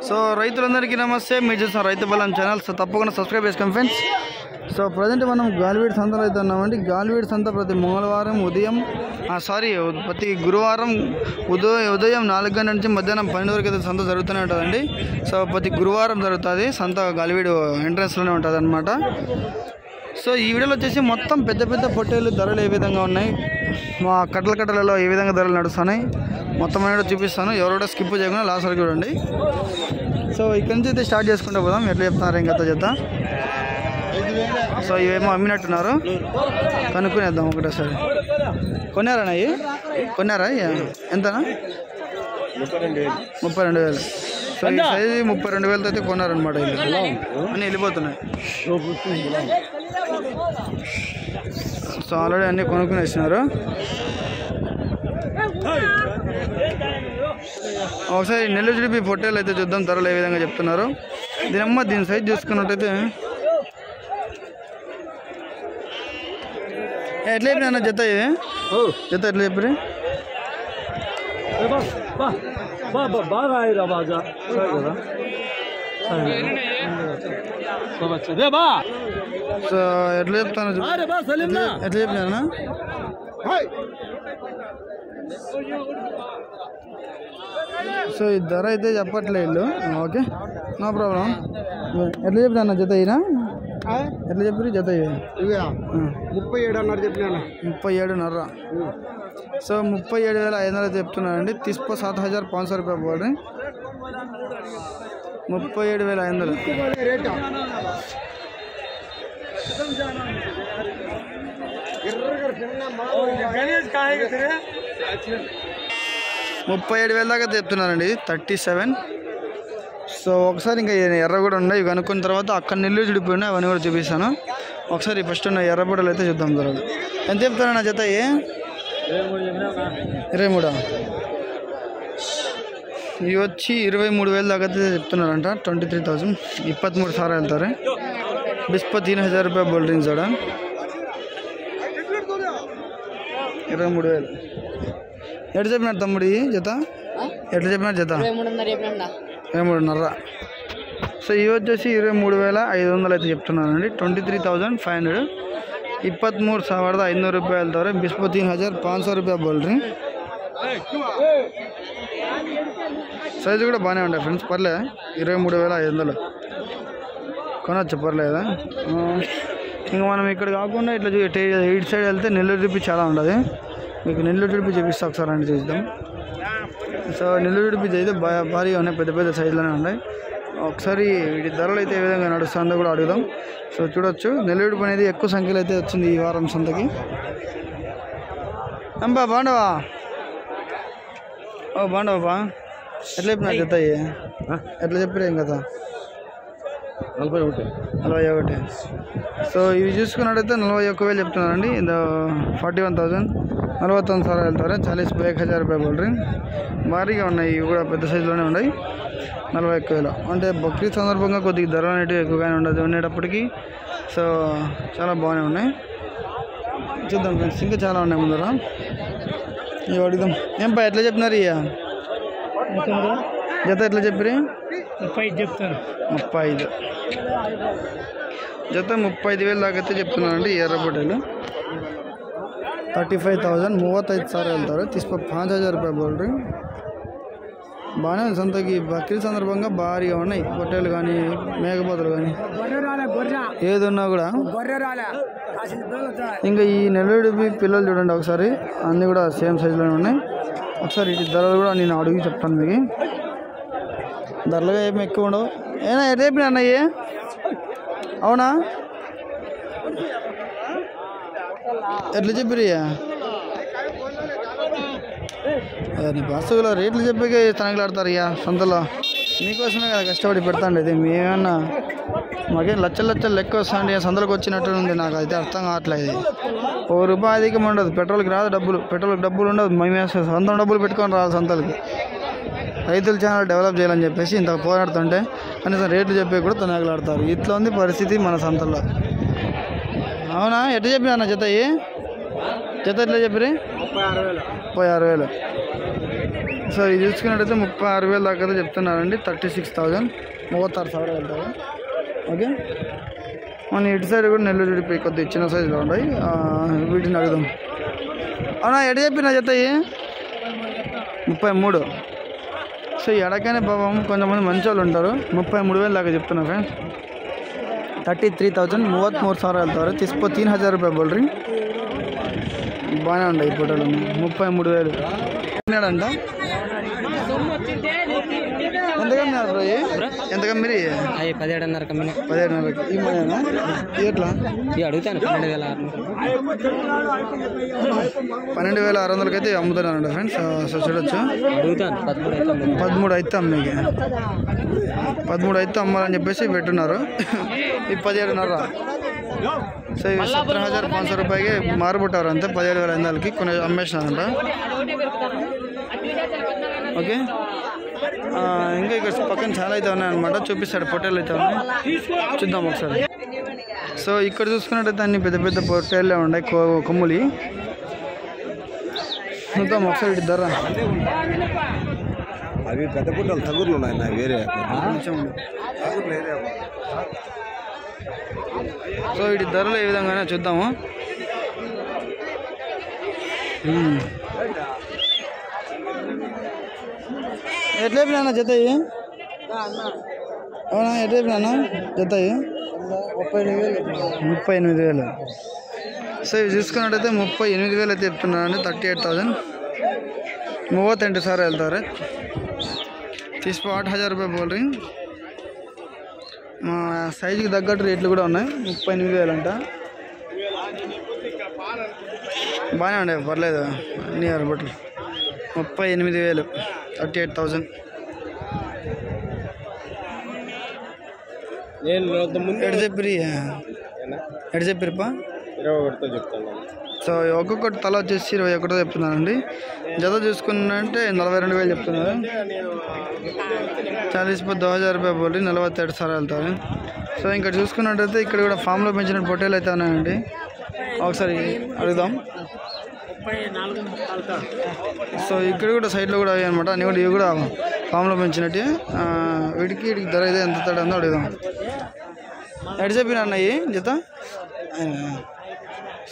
So రైతులందరికీ నమస్తే, మీరు చూస్తున్న రైతు బలం ఛానల్. సో తప్పకుండా సబ్స్క్రైబ్ చేసుకోండి ఫ్రెండ్స్. సో ప్రజెంట్ మనం గాలివీడు సంతలో అయితే ఉన్నామండి. గాలివీడు సంత ప్రతి మంగళవారం ఉదయం ప్రతి గురువారం ఉదయం 4 గంటల నుంచి మధ్యాహ్నం 12 వరకు అయితే సంత జరుగుతూనే ఉంటుందండి. సో ప్రతి గురువారం జరుగుతుంది సంత, గాలివీడు ఎంట్రన్స్లోనే ఉంటుంది అనమాట. సో ఈ వీడియోలో వచ్చేసి మొత్తం పెద్ద పెద్ద పొట్టేలు ధరలు ఏ విధంగా ఉన్నాయి, మా కట్టలలో ఏ విధంగా ధరలు నడుస్తున్నాయి మొత్తం అనేది చూపిస్తాను. ఎవరు కూడా స్కిప్ చేయకుండా లాస్ట్ వరకు చూడండి. సో ఇక్కడ నుంచి అయితే స్టార్ట్ చేసుకుంటూ పోదాం. ఎట్లా చెప్తున్నారు ఇంకా జత. సో ఇవేమో అమ్మినట్టున్నారు, కనుక్కునేద్దాం ఒకటేసారి. కొన్నారా అయ్యి? కొన్నారా? ఎంతనా? 32,000. సో ఈ సైజు 32,000 అయితే కొన్నారనమాట. అన్నీ వెళ్ళిపోతున్నాయి. సో ఆల్రెడీ అన్నీ కొనుక్కుని వేసినారు. ఒకసారి నెల్లూరు జిడిపి పొట్టేలు అయితే చూద్దాం ధరలు ఏ విధంగా చెప్తున్నారు. దీని సైజ్ చూసుకున్నట్టయితే ఎట్లా చెప్పిన జత ఇది? జత ఎట్లా చెప్పి? సో ఎట్లా చెప్తాను, ఎట్లా చెప్పినా? సో ఈ ధర అయితే చెప్పట్లేదు. Okay, no problem. ఎట్లా చెప్పినా జత అయినా? ఎట్లా చెప్పి జత? 37 అన్నారు చెప్పినా. 37.5. సో 37,500 చెప్తున్నానండి. 7,500 रुपये बोल रहे हैं. 37,500 రేట్. 37,000 దాకా చెప్తున్నారండి. 37. సో ఒకసారి ఇంకా ఎర్ర కూడా ఉన్నాయి, ఇవి కనుక్కున్న తర్వాత అక్కడ నెల్లూరు చుడిపోయినా అవన్నీ కూడా చూపిస్తాను. ఒకసారి ఫస్ట్ ఉన్న ఎర్ర బుడలు అయితే చూద్దాం ధరలు. ఎంత చెప్తారన్నా జత? 23. ఇవి వచ్చి 23,000 దాకా అయితే చెప్తున్నారంట. 23,000. 23 సార్ వెళ్తారు. బిస్ప 3,000 रुपये बोल रही जोड़ा. 23,000. ఎట్లా చెప్పినారు తమ్ముడు ఈ జత? ఎట్లా చెప్పినారు జత? 23.5. సో ఇవి వచ్చేసి 23,500 అయితే చెప్తున్నానండి. 23,500. 23,500 रुपये వెళ్తారు. బిస్ప 3,500 रुपये बोल रही. సైజు కూడా బాగానే ఉంటాయి ఫ్రెండ్స్, పర్లే. 23,500 కొనొచ్చు, పర్లేదా? ఇంకా మనం ఇక్కడ కాకుండా ఇట్లా ఇటు సైడ్ వెళ్తే నెల్లూరు చుడిపి చాలా ఉంటుంది. మీకు నెల్లూరు చుడిపి చూపిస్తా ఒకసారి అంటే చూద్దాం. సో నెల్లూరు చుడిపి అయితే భారీగా ఉన్నాయి, పెద్ద పెద్ద సైజులోనే ఉన్నాయి. ఒకసారి వీటి ధరలు అయితే ఏ విధంగా నడుస్తుందో కూడా అడుగుదాం. సో చూడొచ్చు, నెల్లూరు అనేది ఎక్కువ సంఖ్యలో అయితే వచ్చింది ఈ వారం సంతకి. అంబా బాగుండవా? ఓ బాగుండవా? ఎట్లా చెప్పినా జత? ఎట్లా చెప్పారు ఏం కదా? 41. సో ఇవి చూసుకున్నట్టయితే 41,000 చెప్తున్నారండి. 41,000. 41 సార్ వెళ్తారు. 41,000 रुपये बोल रहे. భారీగా ఉన్నాయి, ఇవి కూడా పెద్ద సైజులోనే ఉన్నాయి. 41,000 అంటే బక్రీద్ సందర్భంగా కొద్దిగా ధర అనేటివి ఎక్కువగానే ఉండేటప్పటికీ. సో చాలా బాగానే ఉన్నాయి. చూద్దాం ఫ్రెండ్స్, ఇంకా చాలా ఉన్నాయి ముందర. ఇవి అడుగుదాం. ఏం పా ఎట్లా చెప్పినారు? ఇక జత ఎట్లా చెప్పి? 35 చెప్తారు. 35 జత 35,000 దాకా అయితే చెప్తున్నానండి. ఎర్ర పొట్టేలు 35,000. 35 సార్ వెళ్తారు. 5,000 रुपये बोल रहे. బాగానే ఉంది సంతకి. బక్రీద్ సందర్భంగా భారీగా ఉన్నాయి పొట్టేలు కానీ మేకపోతలు కానీ ఏది ఉన్నా కూడా. ఇంకా ఈ నెల్లూరు పిల్లలు చూడండి ఒకసారి, అన్నీ కూడా సేమ్ సైజులోనే ఉన్నాయి. ఒకసారి వీటి ధరలు కూడా నేను అడిగి చెప్తాను మీకు. ధరలుగా ఏమి ఎక్కువ ఉండవు. ఏనా ఎట్లా చెప్పినా అన్నయ్య? అవునా? ఎట్లా చెప్పిరియా? నీ బస్సులో రేట్లు చెప్పి తనకలాడతారు ఇక సంతలో. మీకోసమే కదా కష్టపడి పెడతాండి. మేమన్నా మాకేం లక్షలు లెక్క వస్తాండి సంతలోకి వచ్చినట్టు ఉంది. నాకు అయితే అర్థం కావట్లేదు. ₹1 అధికం ఉండదు. పెట్రోల్కి రాదు డబ్బులు, పెట్రోల్కి డబ్బులు ఉండదు. మేమే సొంతం డబ్బులు పెట్టుకొని రాదు సంతలకి. రైతుల ఛానల్ డెవలప్ చేయాలని చెప్పేసి ఇంత పోరాడుతుంటే కనీసం రేట్లు చెప్పి కూడా తనకలాడతారు. ఇట్లా ఉంది పరిస్థితి మన సంతల్లో. అవునా? ఎట్లా చెప్పినా అన్న జత? జత ఎట్లా చెప్పి 36,000. సో ఇది చూసుకున్నట్టయితే 36,000 దాకా అయితే చెప్తున్నారండి. 36,000 36,000 వెళ్తారు. ఓకే, మన ఇటు సైడ్ కూడా నెల్లూరు విడిపోయి కొద్దిగా చిన్న సైజులో ఉన్నాయి. వీటిని అడుగుదాం. అవునా, ఎటు చెప్పిన జత 33. సో ఈ ఎడకనే పాపం కొంతమంది మంచి వాళ్ళు ఉంటారు. 33,000 దాకా చెప్తున్నా ఫ్రెండ్స్. 33,000 33,000 వెళ్తారు. తీసుకో 3,000 రూపాయలు బోల్ రింగ్. బాగానే ఉన్నాయి ఈ ఫోటోలు. 33,000 అంట. ఎంత కమ్మినారు బ్రో? ఎంత కమ్మిరి? 17.5 కమ్మిన. 17.5 ఈ మధ్యనా ఎట్లా అడుగుతాను. 12,600 అయితే అమ్ముతున్నారంట ఫ్రెండ్స్. సో చూడొచ్చు. అడుగుతాను 13 అయితే అమ్మకి 13 అయితే అమ్మాలని చెప్పేసి పెట్టున్నారు. ఈ 17.5. సో ఇవి 17,500 రూపాయకి మారుబుట్టారు అంతే. 17,500కి కొన్ని అమ్మేసినారంట. ఓకే, ఇంకా ఇక్కడ పక్కన చాలా అయితే ఉన్నాయన్నమాట. చూపిస్తాడు పొట్టేలు అయితే ఉన్నాయి, చూద్దాం ఒకసారి. సో ఇక్కడ చూసుకున్నట్టయితే అన్ని పెద్ద పెద్ద పొట్టేళ్ళే ఉన్నాయి, కొమ్ములి. చూద్దాం ఒకసారి ఇటు ధర. అవి పెద్ద పుట్టలు తగుర్లు ఉన్నాయి వేరే. సో ఇటు ధరలు ఏ విధంగానే చూద్దాము. ఎట్లా చెప్పినా జత? అవునా, ఎట్లా చెప్పినా జత? 38,000. సో ఇవి చూసుకున్నట్టయితే 38,000 అయితే చెప్తున్నారండి. 38,000 38,000 వెళ్తారు. తీసుకో 8,000 రూపాయలు బోల్ రింగ్. మా సైజుకి తగ్గట్టు రేట్లు కూడా ఉన్నాయి. 38,000 అంట. బాగానే ఉండే, పర్లేదు. అన్ని బట్టలు 38,000 38,000. ఎటు చెప్పిరి? ఎటు చెప్పిరిపా? 21తో చెప్తాను. సో ఒక్కొక్కటి తల వచ్చేసి 21 చెప్తున్నానండి. జత చూసుకున్నంటే 42,000 చెప్తున్నారు. 40,000 రూపాయలు పోటీ 47,000 వెళ్తారు. సో ఇంకా చూసుకున్నట్టయితే ఇక్కడ కూడా ఫామ్లో పెంచిన పొట్టేలు అయితే ఉన్నాయండి. ఒకసారి అడుగుదాం. సో ఇక్కడ కూడా సైడ్లో కూడా అవి అనమాట. అన్నీ కూడా ఇవి కూడా ఫామ్లో పెంచినట్టు. వీటికి ధర అయితే ఎంత తేడా ఉందో అడుగుదాం. ఎటు చెప్పిన అన్నయ్యి జత?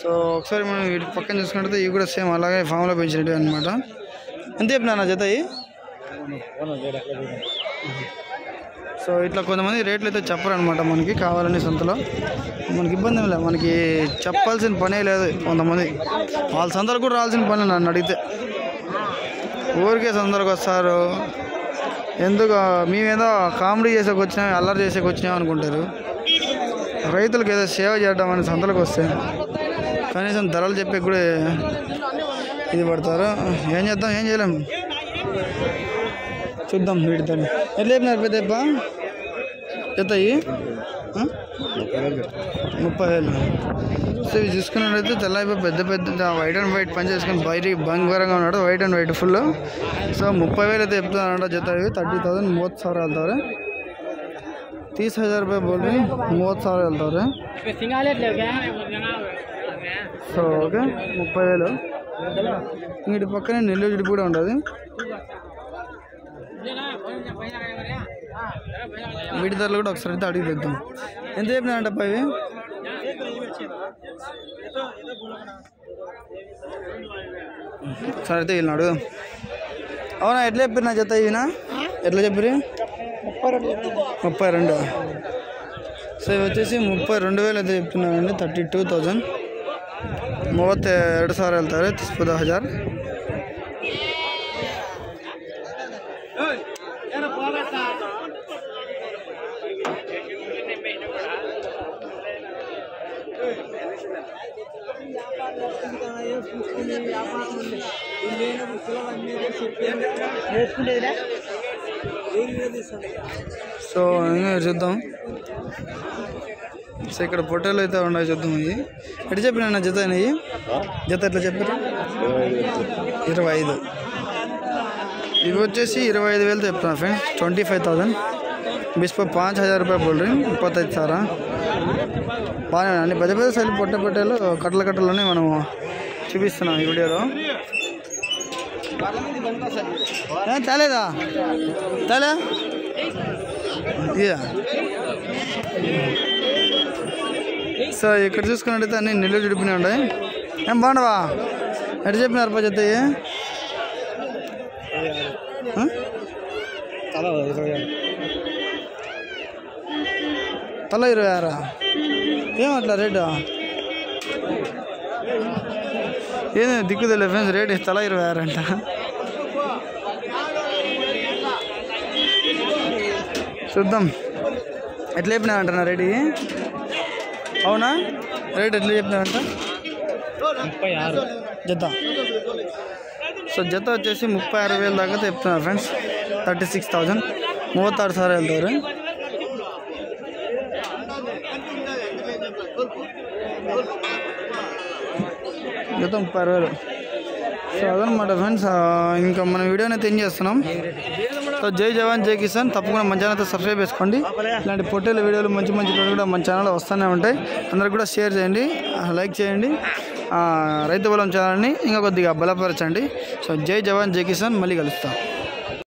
సో ఒకసారి మనం వీటి పక్కన చూసుకుంటే ఇవి కూడా సేమ్ అలాగే ఫామ్లో పెంచినట్టు అనమాట. ఎంత చెప్పిన అన్న జత? సో ఇట్లా కొంతమంది రేట్లు అయితే చెప్పరు అనమాట మనకి. కావాలని సంతలో మనకి ఇబ్బంది ఏం లేదు, మనకి చెప్పాల్సిన పనే లేదు. కొంతమంది వాళ్ళ సంతలకు కూడా రావాల్సిన పని నన్ను అడిగితే. ఊరికే సంతలకు వస్తారు, ఎందుకు మేమేదో కామెడీ చేసేకి వచ్చినాం, అల్లరి చేసేకి వచ్చినాం అనుకుంటారు. రైతులకు ఏదో సేవ చేద్దామని సంతలకు వస్తే కనీసం ధరలు చెప్పే కూడా ఇది పడతారు. ఏం చేద్దాం, ఏం చేయలేం. చూద్దాం వీటితో. ఎట్లా చెప్పినారు పెద్ద జత? 30,000. సో ఇవి చూసుకున్నట్టయితే తెల్లైపోయి పెద్ద పెద్ద వైట్ అండ్ వైట్ పని చేసుకుని బయట బంగారంగా ఉన్నాడు. White and white full. So 30,000 అయితే చెప్తున్నారంట జత. ఇవి 30,000 30,000 వెళ్తారు. 30,000 రూపాయలు బోల్ 30,000 వెళ్తారు. So okay, 30,000. ఇంటి పక్కనే నెల్లూరు జిడి కూడా ఉంటుంది. వీటి ధరలు కూడా ఒకసారి అయితే అడిగి తెద్దాం. ఎంత చెప్పినారంటప్ప ఇవి? ఒకసారి అయితే వీళ్ళని అడుగుదాం. అవునా, ఎట్లా చెప్పారు నా జత ఇవినా? ఎట్లా చెప్పారు? 32. సో ఇవి వచ్చేసి 32,000 అయితే చెప్తున్నారండి. 32,000 32,000 వెళ్తారు. 10,000. సో ఇంకా చూద్దాం. సో ఇక్కడ పొట్టేలు అయితే ఉన్నాయి, చూద్దాం. ఇవి ఎట్లా చెప్పిన జత అయినాయి? జత ఎట్లా చెప్పారు? 25. ఇవి వచ్చేసి 25,000 చెప్తున్నా ఫ్రెండ్స్. 25,000. బిస్పో 5,000 రూపాయలు బోల్ రింగ్. 25,000. బాగానే అన్ని పెద్ద పెద్ద సైజు పొట్టేలు కట్టలు కట్టలోనే మనము చూపిస్తున్నాను ఈ వీడియోలో. తేలేదా తేలే ఇదా. సో ఇక్కడ చూసుకున్నట్టయితే అన్ని నెల్లూరు చుడిపినే ఉన్నాయి. ఏం బాగుండవా? ఎటు చెప్పినారు పా చెత్త? తల 26. ఏమట్లా రేటు? ఏదో దిక్కుదలే ఫ్రెండ్స్, రేట్ తల 26 అంట. చూద్దాం ఎట్లా చెప్పినావంట రేటు. అవునా? రేట్ ఎట్లా చెప్పినావంట? 36 జత. సో జత వచ్చేసి 36,000 దాకా చెప్తున్నారు ఫ్రెండ్స్. 36,000 36,000 వెళ్తారు. జత 36,000. సో అదనమాట ఫ్రెండ్స్. ఇంకా మన వీడియోని అయితే ఏం చేస్తున్నాం. సో జై జవాన్ జై కిసాన్. తప్పకుండా మన ఛానల్ అయితే సబ్స్క్రైబ్ చేసుకోండి. ఇలాంటి పొట్టేల వీడియోలు మంచి మంచి కూడా మన ఛానల్లో వస్తూనే ఉంటాయి. అందరికి కూడా షేర్ చేయండి, లైక్ చేయండి. రైతు బలం ఛానల్ని ఇంకా కొద్దిగా బలపరచండి. సో జై జవాన్ జై కిసాన్. మళ్ళీ కలుస్తాం.